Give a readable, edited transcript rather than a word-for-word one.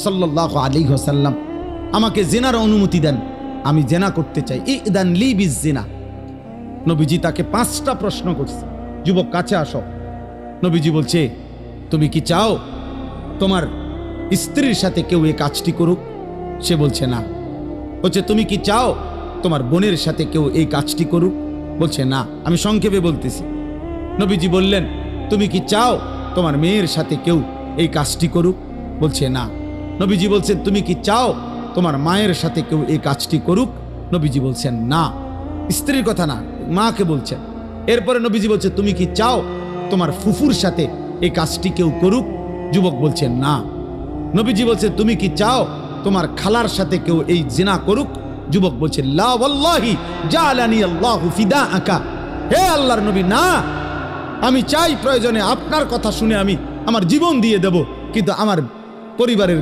সাল্লাল্লাহু আলাইহি ওয়াসাল্লাম আমাকে জিনার অনুমতি দেন, আমি জিনা করতে চাই, ইদান লি বিজিনা। নবীজি তাকে 5টা প্রশ্ন করছে, যুবক কাছে আসো। নবীজি বলছে, তুমি কি চাও তোমার স্ত্রীর সাথে কেউ এই কাজটি করুক? সে বলছে না। বলছে, তুমি কি চাও তোমার বোনের সাথে কেউ এই কাজটি করুক? বলছে না। আমি সংক্ষেপে বলতেছি। নবীজি বললেন, তুমি কি চাও তোমার মেয়ের সাথে কেউ এই কাজটি করুক? বলছে না। নবীজি বলছেন, তুমি কি চাও তোমার মায়ের সাথে কেউ এই কাজটি করুক? নবীজি বলছেন না। স্ত্রীর কথা না, মাকে বলছেন। এরপরে নবীজি বলছে, তুমি কি চাও তোমার ফুফুর সাথে এই কাজটি কেউ করুক? যুবক বলছেন না। নবীজি বলছে, তুমি কি চাও তোমার খালার সাথে কেউ এই জিনা করুক? যুবক বলছে, লা ওয়াল্লাহি জালানি আল্লাহু ফিদাআকা। হে আল্লাহর নবী, না, আমি চাই প্রয়োজনে আপনার কথা শুনে আমি আমার জীবন দিয়ে দেব, কিন্তু আমার পরিবারের